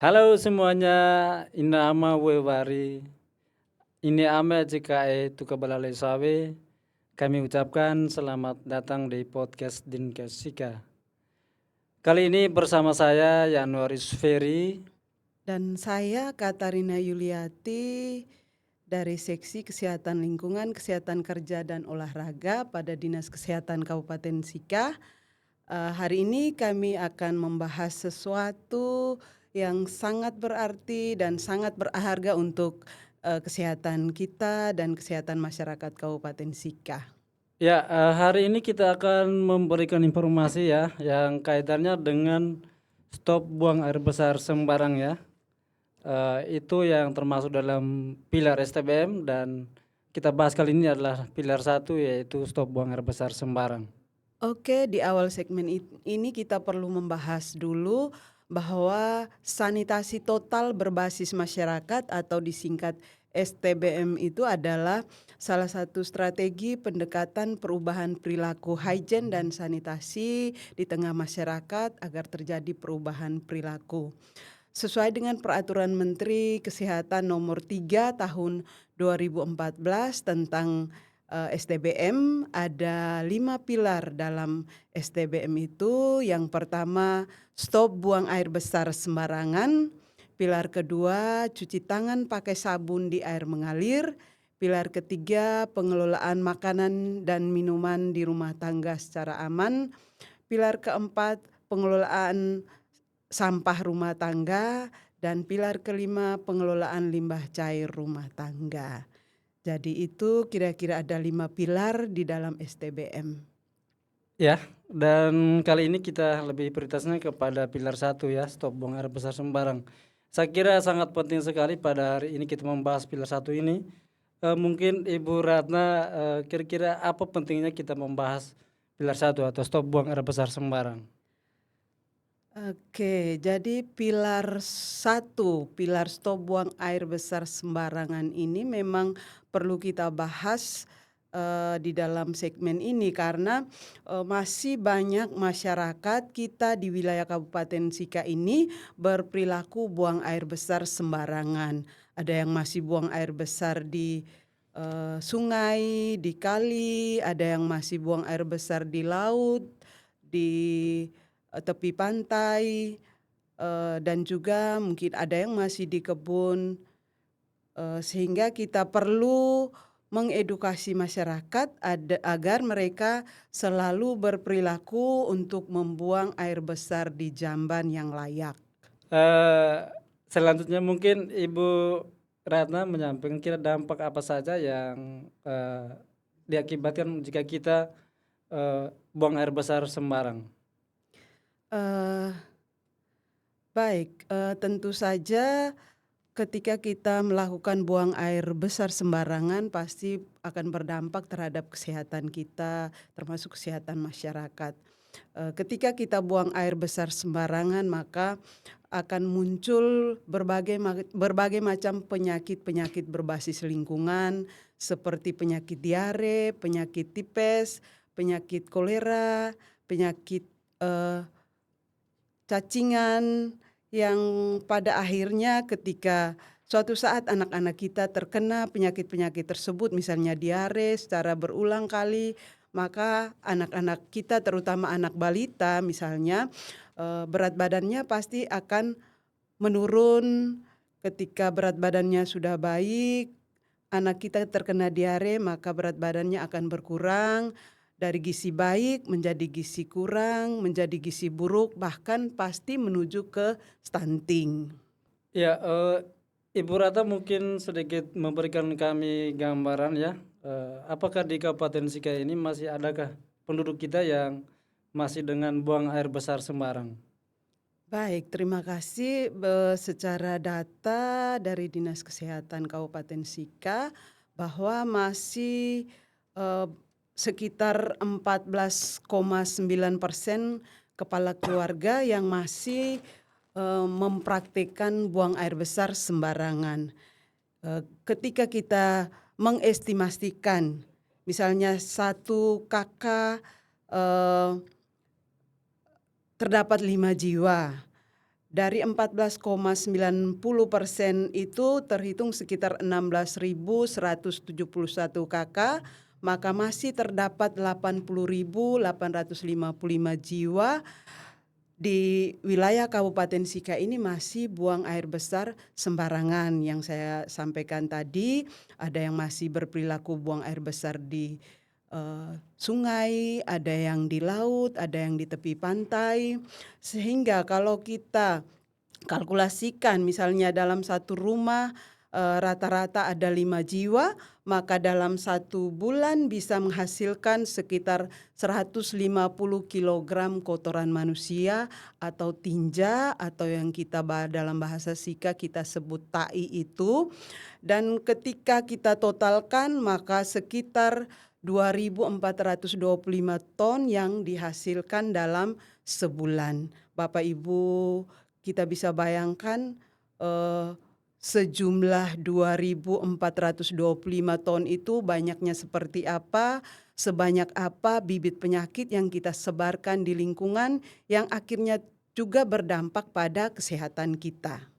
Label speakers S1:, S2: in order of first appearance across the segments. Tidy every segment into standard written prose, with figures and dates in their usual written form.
S1: Halo semuanya, inama wewari, ini ame jikae tukabalale sawe. Kami ucapkan selamat datang di podcast Dinkesika. Kali ini bersama saya Yanuaris Ferry.
S2: Dan saya Katarina Yuliati dari Seksi Kesehatan Lingkungan, Kesehatan Kerja dan Olahraga pada Dinas Kesehatan Kabupaten Sika. Hari ini kami akan membahas sesuatu yang sangat berarti dan sangat berharga untuk kesehatan kita dan kesehatan masyarakat Kabupaten Sika.
S1: Ya, hari ini kita akan memberikan informasi ya yang kaitannya dengan stop buang air besar sembarang ya. Itu yang termasuk dalam pilar STBM dan kita bahas kali ini adalah pilar 1 yaitu stop buang air besar sembarang.
S2: Oke, di awal segmen ini kita perlu membahas dulu bahwa sanitasi total berbasis masyarakat atau disingkat STBM itu adalah salah satu strategi pendekatan perubahan perilaku hygiene dan sanitasi di tengah masyarakat agar terjadi perubahan perilaku. Sesuai dengan Peraturan Menteri Kesehatan Nomor 3 Tahun 2014 tentang STBM, ada 5 pilar dalam STBM itu. Yang pertama, stop buang air besar sembarangan. Pilar kedua, cuci tangan pakai sabun di air mengalir. Pilar ketiga, pengelolaan makanan dan minuman di rumah tangga secara aman. Pilar keempat, pengelolaan sampah rumah tangga. Dan pilar kelima, pengelolaan limbah cair rumah tangga. Jadi itu kira-kira ada 5 pilar di dalam STBM.
S1: Ya, dan kali ini kita lebih prioritasnya kepada pilar 1 ya, stop buang air besar sembarang. Saya kira sangat penting sekali pada hari ini kita membahas pilar 1 ini. Mungkin Ibu Ratna kira-kira apa pentingnya kita membahas pilar 1 atau stop buang air besar sembarang?
S2: Oke, jadi pilar 1, pilar stop buang air besar sembarangan ini memang perlu kita bahas di dalam segmen ini karena masih banyak masyarakat kita di wilayah Kabupaten Sika ini berperilaku buang air besar sembarangan. Ada yang masih buang air besar di sungai, di kali, ada yang masih buang air besar di laut, di tepi pantai, dan juga mungkin ada yang masih di kebun, sehingga kita perlu mengedukasi masyarakat agar mereka selalu berperilaku untuk membuang air besar di jamban yang layak.
S1: Eh, Selanjutnya mungkin Ibu Ratna menyampaikan kira dampak apa saja yang diakibatkan jika kita buang air besar sembarang.
S2: Eh, Baik, tentu saja ketika kita melakukan buang air besar sembarangan pasti akan berdampak terhadap kesehatan kita, termasuk kesehatan masyarakat. Ketika kita buang air besar sembarangan maka akan muncul berbagai macam penyakit-penyakit berbasis lingkungan seperti penyakit diare, penyakit tipes, penyakit kolera, penyakit cacingan yang pada akhirnya ketika suatu saat anak-anak kita terkena penyakit-penyakit tersebut, misalnya diare secara berulang kali, maka anak-anak kita terutama anak balita misalnya berat badannya pasti akan menurun. Ketika berat badannya sudah baik, anak kita terkena diare maka berat badannya akan berkurang. Dari gizi baik menjadi gizi kurang, menjadi gizi buruk, bahkan pasti menuju ke stunting.
S1: Ya, Ibu Ratna mungkin sedikit memberikan kami gambaran ya, apakah di Kabupaten Sika ini masih adakah penduduk kita yang masih dengan buang air besar sembarang?
S2: Baik, terima kasih. Secara data dari Dinas Kesehatan Kabupaten Sika bahwa masih eh, sekitar 14,9% kepala keluarga yang masih mempraktikkan buang air besar sembarangan. Ketika kita mengestimasikan misalnya satu kakak terdapat 5 jiwa Dari 14,90% itu terhitung sekitar 16.171 KK, maka masih terdapat 80.855 jiwa di wilayah Kabupaten Sika ini masih buang air besar sembarangan. Yang saya sampaikan tadi, ada yang masih berperilaku buang air besar di sungai, ada yang di laut, ada yang di tepi pantai. Sehingga kalau kita kalkulasikan misalnya dalam satu rumah rata-rata ada 5 jiwa, maka dalam 1 bulan bisa menghasilkan sekitar 150 kilogram kotoran manusia atau tinja, atau yang kita dalam bahasa Sika kita sebut tai itu. Dan ketika kita totalkan maka sekitar 2.425 ton yang dihasilkan dalam sebulan. Bapak Ibu, kita bisa bayangkan sejumlah 2.425 ton itu banyaknya seperti apa, sebanyak apa bibit penyakit yang kita sebarkan di lingkungan yang akhirnya juga berdampak pada kesehatan kita.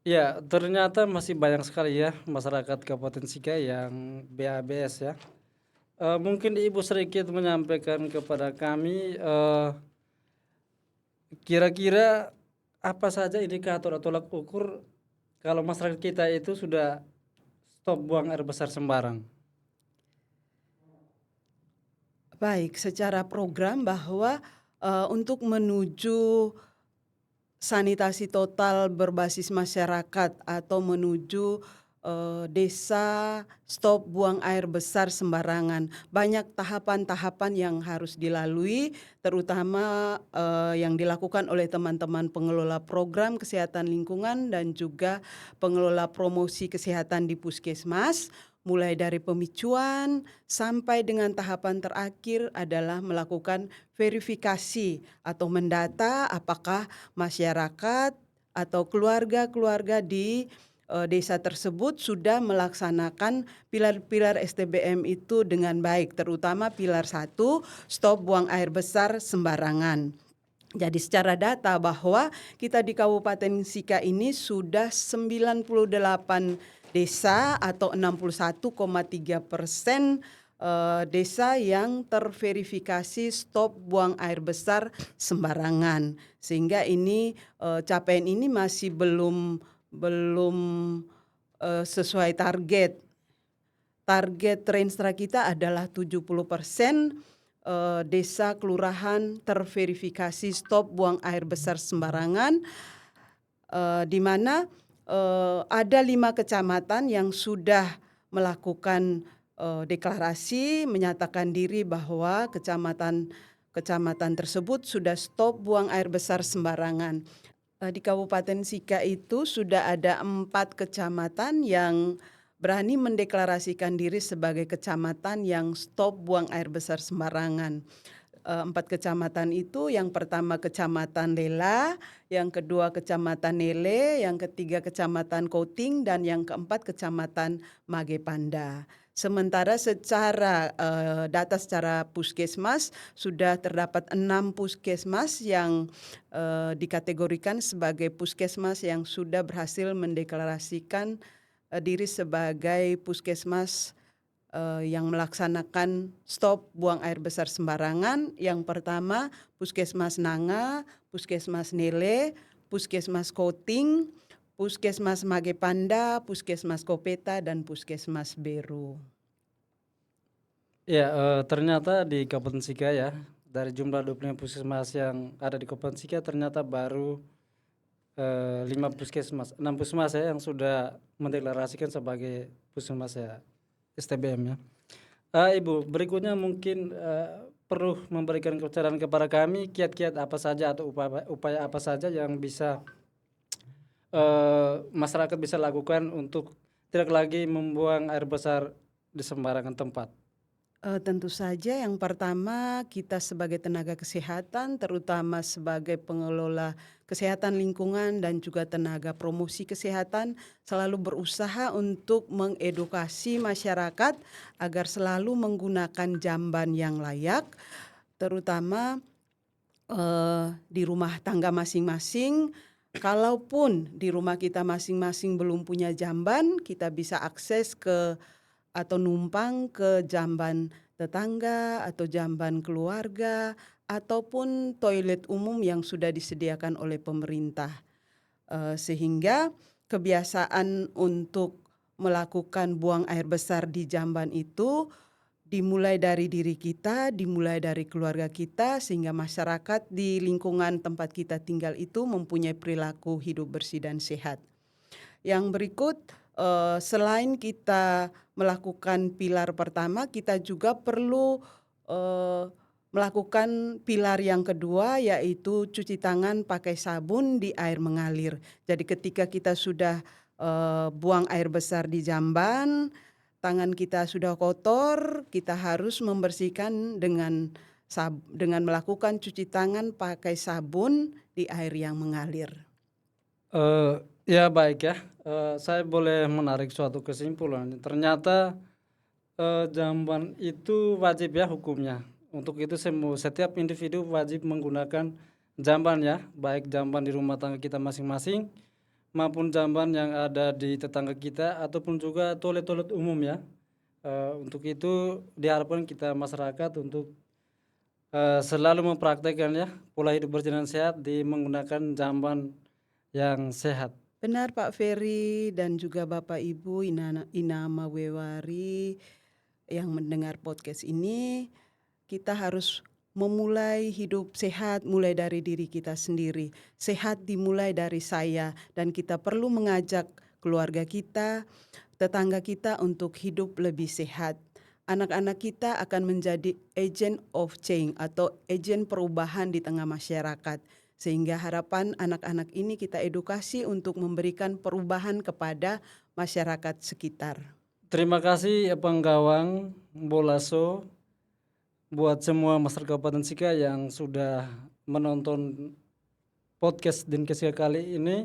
S1: Ya, ternyata masih banyak sekali ya masyarakat Kabupaten Sika yang BABS ya. Mungkin Ibu sedikit menyampaikan kepada kami kira-kira apa saja indikator atau tolak ukur kalau masyarakat kita itu sudah stop buang air besar sembarang.
S2: Baik, secara program bahwa untuk menuju sanitasi total berbasis masyarakat atau menuju desa stop buang air besar sembarangan. Banyak tahapan-tahapan yang harus dilalui, terutama yang dilakukan oleh teman-teman pengelola program kesehatan lingkungan dan juga pengelola promosi kesehatan di puskesmas. Mulai dari pemicuan sampai dengan tahapan terakhir adalah melakukan verifikasi atau mendata apakah masyarakat atau keluarga-keluarga di desa tersebut sudah melaksanakan pilar-pilar STBM itu dengan baik, terutama pilar 1, stop buang air besar sembarangan. Jadi secara data bahwa kita di Kabupaten Sika ini sudah 98 desa atau 61,3% desa yang terverifikasi stop buang air besar sembarangan. Sehingga ini capaian ini masih belum sesuai target. Target Renstra kita adalah 70% desa kelurahan terverifikasi stop buang air besar sembarangan, di mana ada 5 kecamatan yang sudah melakukan deklarasi menyatakan diri bahwa kecamatan tersebut sudah stop buang air besar sembarangan. Di Kabupaten Sika itu sudah ada 4 kecamatan yang berani mendeklarasikan diri sebagai kecamatan yang stop buang air besar sembarangan. 4 kecamatan itu, yang pertama Kecamatan Lela, yang kedua Kecamatan Nele, yang ketiga Kecamatan Koting, dan yang keempat Kecamatan Magepanda. Sementara secara data secara puskesmas sudah terdapat 6 puskesmas yang dikategorikan sebagai puskesmas yang sudah berhasil mendeklarasikan diri sebagai puskesmas yang melaksanakan stop buang air besar sembarangan. Yang pertama Puskesmas Nanga, Puskesmas Nele, Puskesmas Koting, Puskesmas Magepanda, Puskesmas Kopeta, dan Puskesmas Beru.
S1: Ya, ternyata di Kabupaten Sika ya, dari jumlah 25 puskesmas yang ada di Kabupaten Sika ternyata baru 5 puskesmas, 6 puskesmas ya yang sudah mendeklarasikan sebagai puskesmas ya STBM ya. Ibu, berikutnya mungkin perlu memberikan keterangan kepada kami kiat-kiat apa saja atau upaya apa saja yang bisa masyarakat bisa lakukan untuk tidak lagi membuang air besar di sembarangan tempat.
S2: Tentu saja yang pertama kita sebagai tenaga kesehatan, terutama sebagai pengelola kesehatan lingkungan dan juga tenaga promosi kesehatan, selalu berusaha untuk mengedukasi masyarakat agar selalu menggunakan jamban yang layak, terutama di rumah tangga masing-masing. Kalaupun di rumah kita masing-masing belum punya jamban, kita bisa akses ke atau numpang ke jamban tetangga atau jamban keluarga ataupun toilet umum yang sudah disediakan oleh pemerintah. Sehingga kebiasaan untuk melakukan buang air besar di jamban itu dimulai dari diri kita, dimulai dari keluarga kita, sehingga masyarakat di lingkungan tempat kita tinggal itu mempunyai perilaku hidup bersih dan sehat. Yang berikut, selain kita melakukan pilar pertama, kita juga perlu melakukan pilar yang kedua, yaitu cuci tangan pakai sabun di air mengalir. Jadi ketika kita sudah buang air besar di jamban, tangan kita sudah kotor, kita harus membersihkan dengan melakukan cuci tangan pakai sabun di air yang mengalir.
S1: Ya baik ya, saya boleh menarik suatu kesimpulan. Ternyata jamban itu wajib ya hukumnya. Untuk itu setiap individu wajib menggunakan jamban ya, baik jamban di rumah tangga kita masing-masing maupun jamban yang ada di tetangga kita ataupun juga toilet-toilet umum ya. Untuk itu diharapkan kita masyarakat untuk selalu mempraktekkan ya pola hidup bersih dan sehat di menggunakan jamban yang sehat.
S2: Benar Pak Ferry dan juga Bapak Ibu Ina Mawewari yang mendengar podcast ini, kita harus memulai hidup sehat mulai dari diri kita sendiri. Sehat dimulai dari saya, dan kita perlu mengajak keluarga kita, tetangga kita untuk hidup lebih sehat. Anak-anak kita akan menjadi agent of change atau agen perubahan di tengah masyarakat. Sehingga harapan anak-anak ini kita edukasi untuk memberikan perubahan kepada masyarakat sekitar.
S1: Terima kasih Penggawang Bolaso, buat semua masyarakat Kabupaten Sika yang sudah menonton podcast Dinkes Sika kali ini.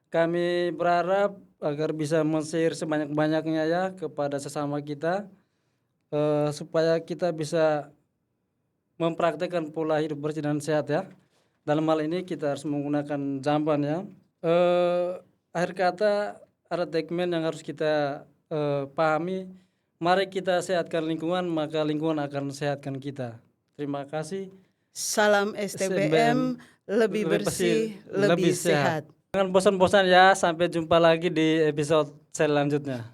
S1: Kami berharap agar bisa men-share sebanyak-banyaknya ya kepada sesama kita, supaya kita bisa mempraktekkan pola hidup bersih dan sehat ya. Dalam hal ini kita harus menggunakan jamban ya. Akhir kata ada segmen yang harus kita pahami. Mari kita sehatkan lingkungan, maka lingkungan akan sehatkan kita. Terima kasih.
S2: Salam STBM, lebih bersih, lebih sehat.
S1: Jangan bosan-bosan ya, sampai jumpa lagi di episode selanjutnya.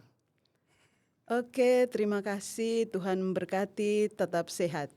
S2: Oke, terima kasih. Tuhan memberkati, tetap sehat.